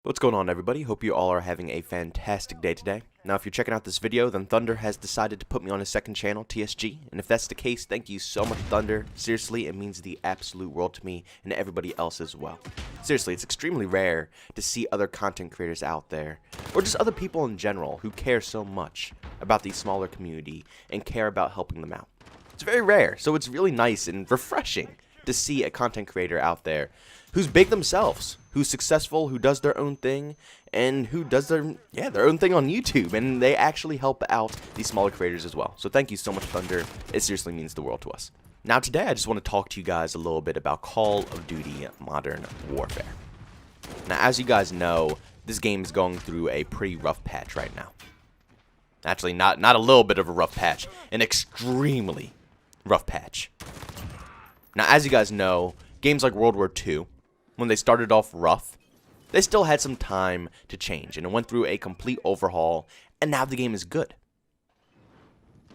What's going on, everybody? Hope you all are having a fantastic day today. Now, if you're checking out this video, then Thunder has decided to put me on his second channel, TSG, and if that's the case, thank you so much, Thunder. Seriously, it means the absolute world to me and everybody else as well. Seriously, it's extremely rare to see other content creators out there, or just other people in general, who care so much about the smaller community and care about helping them out. It's very rare, so it's really nice and refreshing to see a content creator out there who's big themselves, who's successful, who does their own thing, and who does their own thing on YouTube, and they actually help out these smaller creators as well. So thank you so much, Thunder. It seriously means the world to us. Now today I just want to talk to you guys a little bit about Call of Duty Modern Warfare. Now, as you guys know, this game is going through a pretty rough patch right now. Actually, not a little bit of a rough patch, an extremely rough patch. Now, as you guys know, games like World War II, when they started off rough, they still had some time to change, and it went through a complete overhaul, and now the game is good.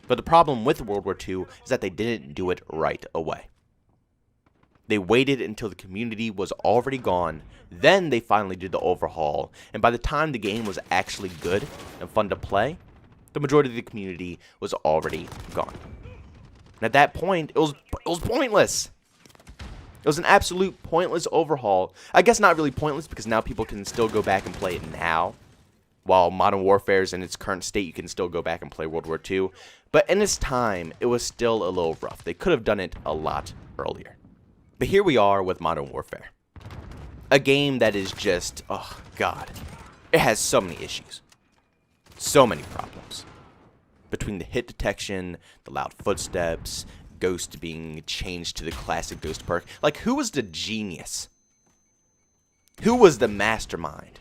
But the problem with World War II is that they didn't do it right away. They waited until the community was already gone, then they finally did the overhaul, and by the time the game was actually good and fun to play, the majority of the community was already gone. And at that point, it was pointless. It was an absolute pointless overhaul. I guess not really pointless, because now people can still go back and play it now. While Modern Warfare is in its current state, you can still go back and play World War II. But in its time, it was still a little rough. They could have done it a lot earlier. But here we are with Modern Warfare. A game that is just, oh god, it has so many issues. So many problems. Between the hit detection, the loud footsteps, Ghost being changed to the classic Ghost perk. Like, who was the genius? Who was the mastermind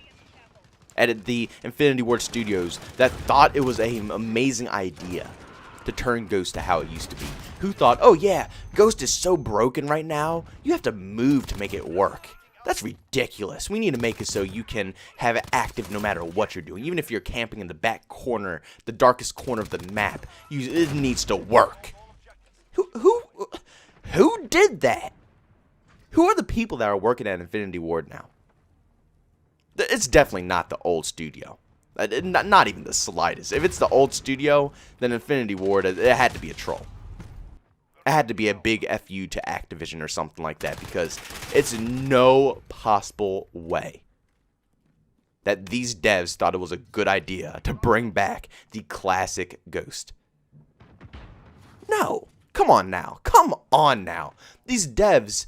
at the Infinity Ward Studios that thought it was an amazing idea to turn Ghost to how it used to be? Who thought, oh yeah, Ghost is so broken right now, you have to move to make it work. That's ridiculous. We need to make it so you can have it active no matter what you're doing. Even if you're camping in the back corner, the darkest corner of the map, it needs to work. Who did that? Who are the people that are working at Infinity Ward now? It's definitely not the old studio. Not even the slightest. If it's the old studio, then Infinity Ward, it had to be a troll. It had to be a big FU to Activision or something like that, because it's no possible way that these devs thought it was a good idea to bring back the classic Ghost. No. Come on now. Come on now. These devs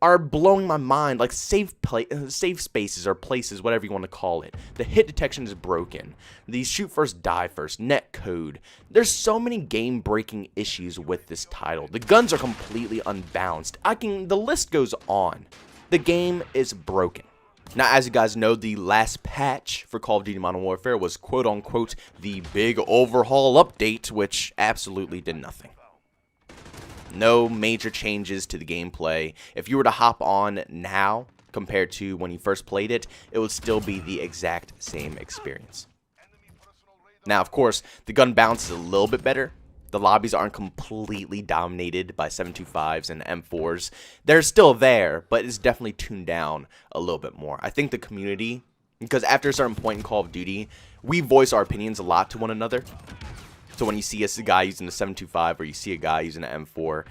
are blowing my mind. Like, safe spaces or places, whatever you want to call it. The hit detection is broken. The shoot first, die first. Net code. There's so many game-breaking issues with this title. The guns are completely unbalanced. The list goes on. The game is broken. Now, as you guys know, the last patch for Call of Duty Modern Warfare was quote-unquote the big overhaul update, which absolutely did nothing. No major changes to the gameplay. If you were to hop on now compared to when you first played it, it would still be the exact same experience. Now, of course, the gun balance is a little bit better. The lobbies aren't completely dominated by 725s and M4s. They're still there, but it's definitely tuned down a little bit more. I think the community, because after a certain point in Call of Duty, we voice our opinions a lot to one another. So when you see a guy using a 725 or you see a guy using an M4,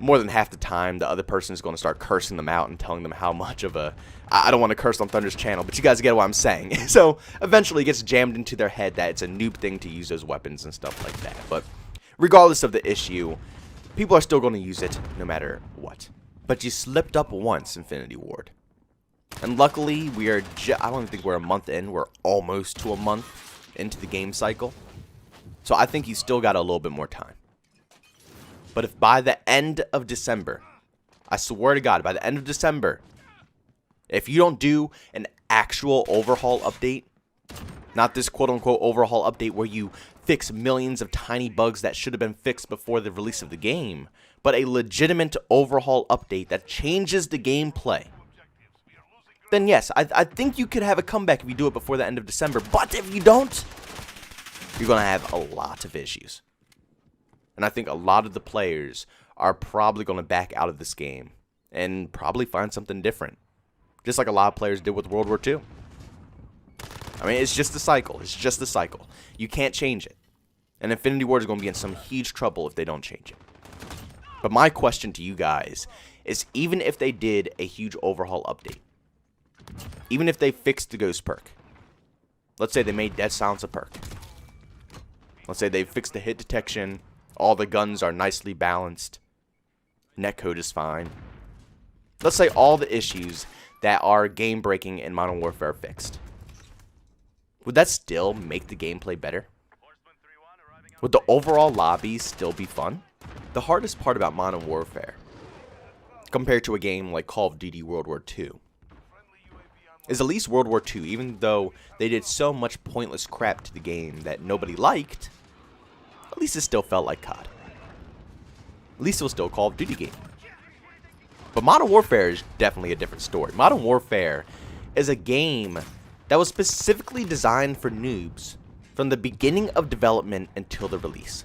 more than half the time, the other person is going to start cursing them out and telling them how much of a... I don't want to curse on Thunder's channel, but you guys get what I'm saying. So eventually it gets jammed into their head that it's a noob thing to use those weapons and stuff like that. But regardless of the issue, people are still going to use it no matter what. But you slipped up once, Infinity Ward. And luckily, we are... I don't even think we're a month in. We're almost to a month into the game cycle. So I think you still got a little bit more time. But if by the end of December, I swear to God, by the end of December, if you don't do an actual overhaul update, not this quote-unquote overhaul update where you fix millions of tiny bugs that should have been fixed before the release of the game, but a legitimate overhaul update that changes the gameplay, then yes, I think you could have a comeback if you do it before the end of December. But if you don't, you're going to have a lot of issues. And I think a lot of the players are probably going to back out of this game and probably find something different. Just like a lot of players did with World War II. I mean, it's just the cycle. It's just the cycle. You can't change it. And Infinity Ward is going to be in some huge trouble if they don't change it. But my question to you guys is, even if they did a huge overhaul update, even if they fixed the ghost perk, let's say they made Dead Silence a perk. Let's say they fixed the hit detection, all the guns are nicely balanced, netcode is fine. Let's say all the issues that are game breaking in Modern Warfare are fixed. Would that still make the gameplay better? Would the overall lobby still be fun? The hardest part about Modern Warfare, compared to a game like Call of Duty World War II, is at least World War II, even though they did so much pointless crap to the game that nobody liked, at least it still felt like COD. At least it was still a Call of Duty game. But Modern Warfare is definitely a different story. Modern Warfare is a game that was specifically designed for noobs from the beginning of development until the release.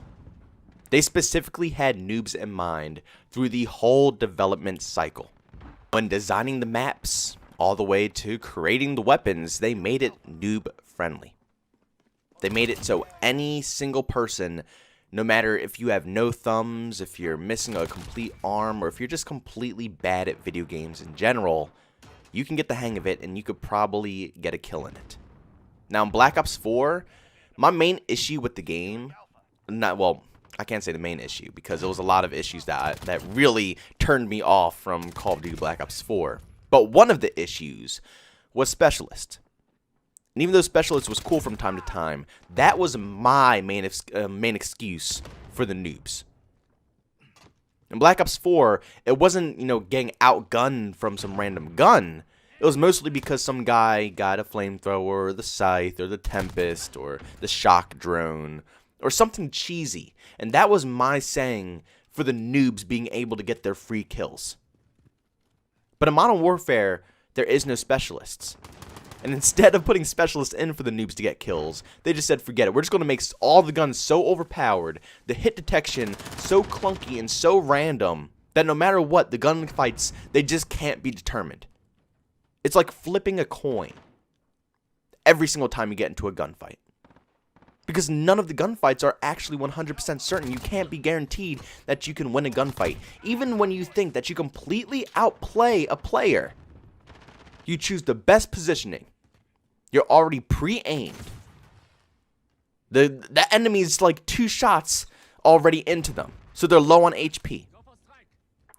They specifically had noobs in mind through the whole development cycle. When designing the maps, all the way to creating the weapons, they made it noob friendly. They made it so any single person, no matter if you have no thumbs, if you're missing a complete arm, or if you're just completely bad at video games in general, you can get the hang of it and you could probably get a kill in it. Now in Black Ops 4, my main issue with the game, I can't say the main issue because there was a lot of issues that really turned me off from Call of Duty Black Ops 4. But one of the issues was Specialist. And even though Specialist was cool from time to time, that was my main excuse for the noobs. In Black Ops 4, it wasn't, getting outgunned from some random gun. It was mostly because some guy got a flamethrower, or the Scythe, or the Tempest, or the Shock Drone, or something cheesy. And that was my saying for the noobs being able to get their free kills. But in Modern Warfare, there is no specialists. And instead of putting specialists in for the noobs to get kills, they just said, forget it. We're just going to make all the guns so overpowered, the hit detection so clunky and so random, that no matter what, the gunfights, they just can't be determined. It's like flipping a coin every single time you get into a gunfight. Because none of the gunfights are actually 100% certain. You can't be guaranteed that you can win a gunfight. Even when you think that you completely outplay a player, you choose the best positioning. You're already pre-aimed. The enemy is like 2 shots already into them. So they're low on HP.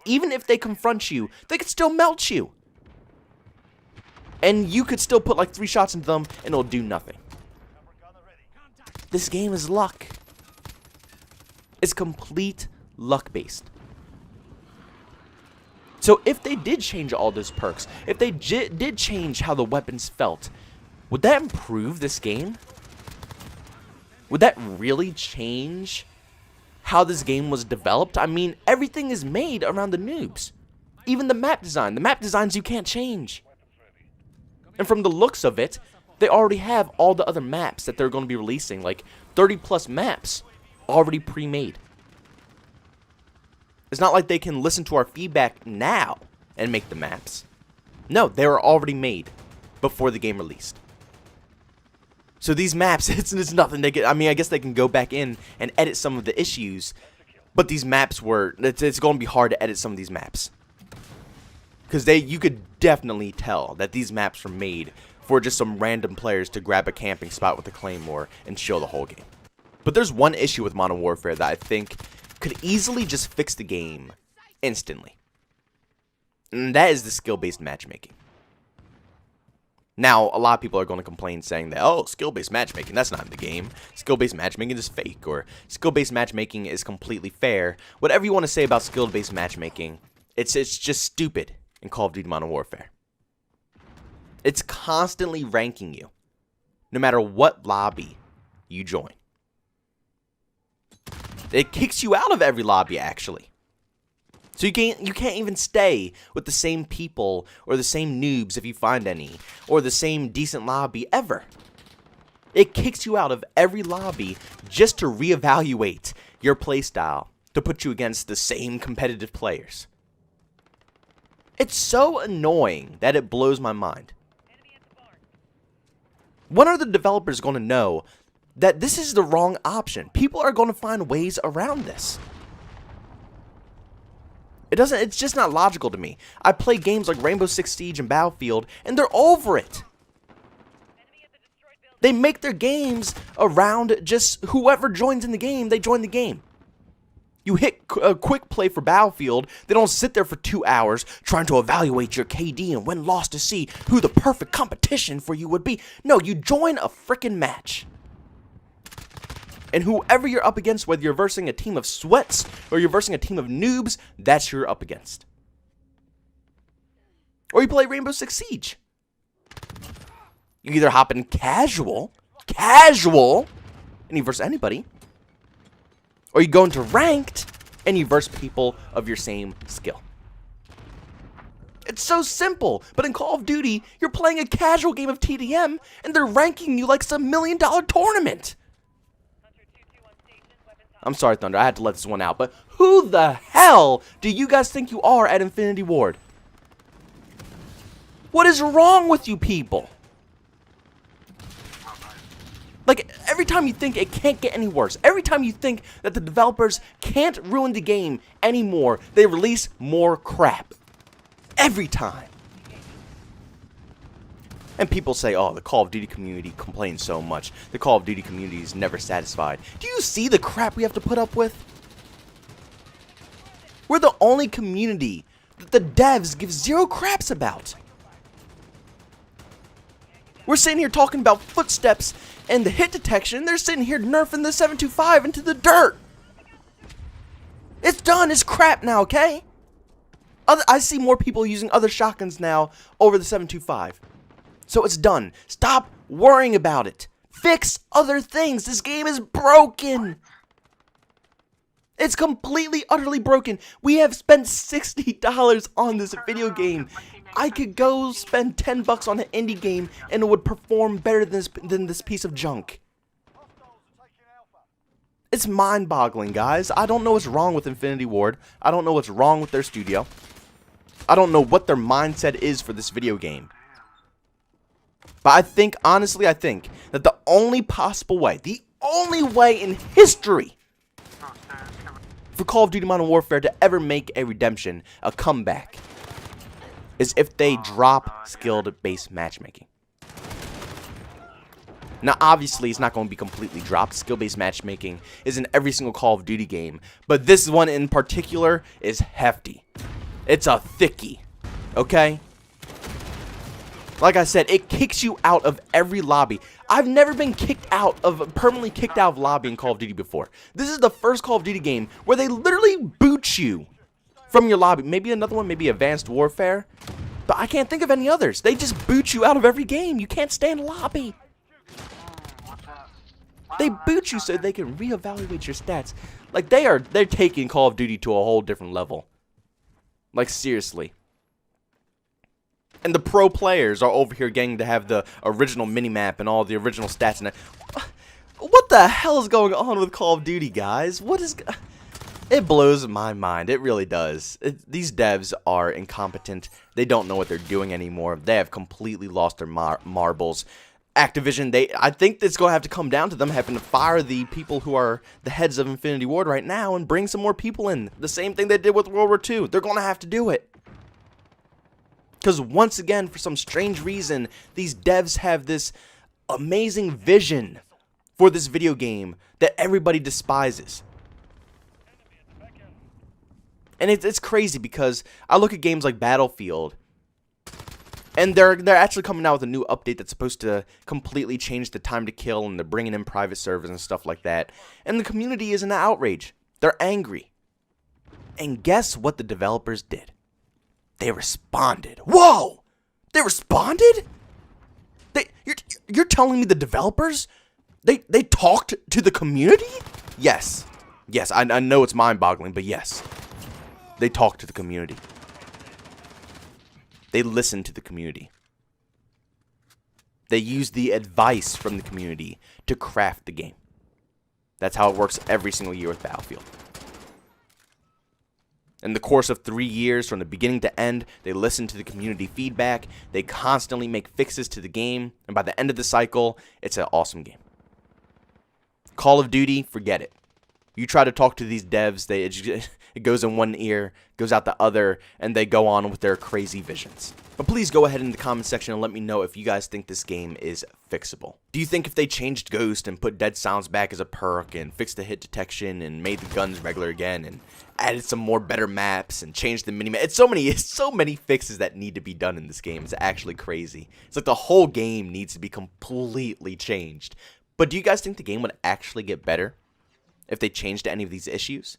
Even if they confront you, they could still melt you. And you could still put like 3 shots into them and it'll do nothing. This game is luck. It's complete luck based. So if they did change all those perks, if they did change how the weapons felt, would that improve this game? Would that really change how this game was developed? I mean, everything is made around the noobs. Even the map design. The map designs you can't change. And from the looks of it, they already have all the other maps that they're going to be releasing, like 30 plus maps already pre-made. It's not like they can listen to our feedback now and make the maps. No, they were already made before the game released. So these maps, it's nothing. I guess they can go back in and edit some of the issues, but these maps it's going to be hard to edit some of these maps. Because you could definitely tell that these maps were made for just some random players to grab a camping spot with a claymore and chill the whole game. But there's one issue with Modern Warfare that I think could easily just fix the game instantly. And that is the skill-based matchmaking. Now, a lot of people are going to complain saying that, oh, skill-based matchmaking, that's not in the game. Skill-based matchmaking is fake, or skill-based matchmaking is completely fair. Whatever you want to say about skill-based matchmaking, it's just stupid in Call of Duty Modern Warfare. It's constantly ranking you, no matter what lobby you join. It kicks you out of every lobby, actually. So you can't even stay with the same people or the same noobs if you find any, or the same decent lobby ever. It kicks you out of every lobby just to reevaluate your playstyle, to put you against the same competitive players. It's so annoying that it blows my mind. When are the developers going to know that this is the wrong option? People are going to find ways around this. It's just not logical to me. I play games like Rainbow Six Siege and Battlefield, and they're over it. They make their games around just whoever joins in the game, they join the game. You hit a quick play for Battlefield, they don't sit there for 2 hours trying to evaluate your KD and win-loss to see who the perfect competition for you would be. No, you join a frickin' match. And whoever you're up against, whether you're versing a team of sweats or you're versing a team of noobs, that's who you're up against. Or you play Rainbow Six Siege. You either hop in casual, and you verse anybody, or you go into ranked, and you verse people of your same skill. It's so simple, but in Call of Duty, you're playing a casual game of TDM, and they're ranking you like some $1 million tournament. I'm sorry, Thunder, I had to let this one out, but who the hell do you guys think you are at Infinity Ward? What is wrong with you people? Like, every time you think it can't get any worse, every time you think that the developers can't ruin the game anymore, they release more crap. Every time. And people say, oh, the Call of Duty community complains so much. The Call of Duty community is never satisfied. Do you see the crap we have to put up with? We're the only community that the devs give zero craps about. We're sitting here talking about footsteps and the hit detection. They're sitting here nerfing the 725 into the dirt. It's done. It's crap now, okay? I see more people using other shotguns now over the 725. So it's done. Stop worrying about it. Fix other things. This game is broken. It's completely, utterly broken. We have spent $60 on this video game. I could go spend $10 on an indie game and it would perform better than this piece of junk. It's mind-boggling, guys. I don't know what's wrong with Infinity Ward. I don't know what's wrong with their studio. I don't know what their mindset is for this video game. But I think, honestly, I think that the only possible way, the only way in history for Call of Duty Modern Warfare to ever make a redemption, a comeback, is if they drop skill-based matchmaking. Now, obviously, it's not going to be completely dropped. Skill-based matchmaking is in every single Call of Duty game. But this one in particular is hefty. It's a thickie. Okay? Like I said, it kicks you out of every lobby. I've never been permanently kicked out of lobby in Call of Duty before. This is the first Call of Duty game where they literally boot you from your lobby. Maybe another one, maybe Advanced Warfare. But I can't think of any others. They just boot you out of every game. You can't stay in lobby. They boot you so they can reevaluate your stats. Like, they're taking Call of Duty to a whole different level. Like, seriously. And the pro players are over here getting to have the original minimap and all the original stats. And what the hell is going on with Call of Duty, guys? It blows my mind. It really does. These devs are incompetent. They don't know what they're doing anymore. They have completely lost their marbles. Activision, I think it's going to have to come down to them having to fire the people who are the heads of Infinity Ward right now and bring some more people in. The same thing they did with World War II. They're going to have to do it. Because once again, for some strange reason, these devs have this amazing vision for this video game that everybody despises. And it's crazy because I look at games like Battlefield, and they're actually coming out with a new update that's supposed to completely change the time to kill, and they're bringing in private servers and stuff like that. And the community is in an outrage. They're angry. And guess what the developers did? They responded. Whoa! They responded? You're telling me the developers? They talked to the community? Yes. Yes, I know it's mind-boggling, but yes. They talked to the community. They listened to the community. They used the advice from the community to craft the game. That's how it works every single year with Battlefield. In the course of 3 years, from the beginning to end, they listen to the community feedback, they constantly make fixes to the game, and by the end of the cycle, it's an awesome game. Call of Duty, forget it. You try to talk to these devs, it goes in one ear, goes out the other, and they go on with their crazy visions. But please go ahead in the comment section and let me know if you guys think this game is fixable. Do you think if they changed Ghost and put dead sounds back as a perk and fixed the hit detection and made the guns regular again and added some more better maps and changed the minimap, it's so many fixes that need to be done in this game. It's actually crazy. It's like the whole game needs to be completely changed. But do you guys think the game would actually get better if they changed any of these issues?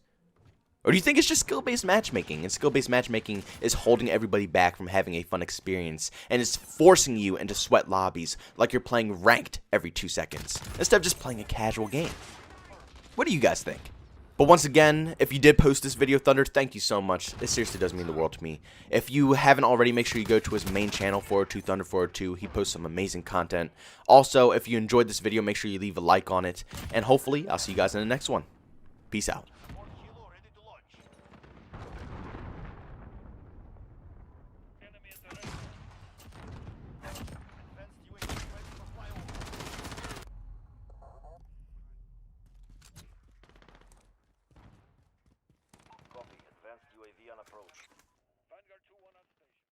Or do you think it's just skill-based matchmaking, and skill-based matchmaking is holding everybody back from having a fun experience, and is forcing you into sweat lobbies like you're playing ranked every 2 seconds, instead of just playing a casual game? What do you guys think? But once again, if you did post this video, Thunder, thank you so much. It seriously does mean the world to me. If you haven't already, make sure you go to his main channel, 402 Thunder 402. He posts some amazing content. Also, if you enjoyed this video, make sure you leave a like on it. And hopefully, I'll see you guys in the next one. Peace out. Copy. Advanced UAV on approach. Vanguard 2-1.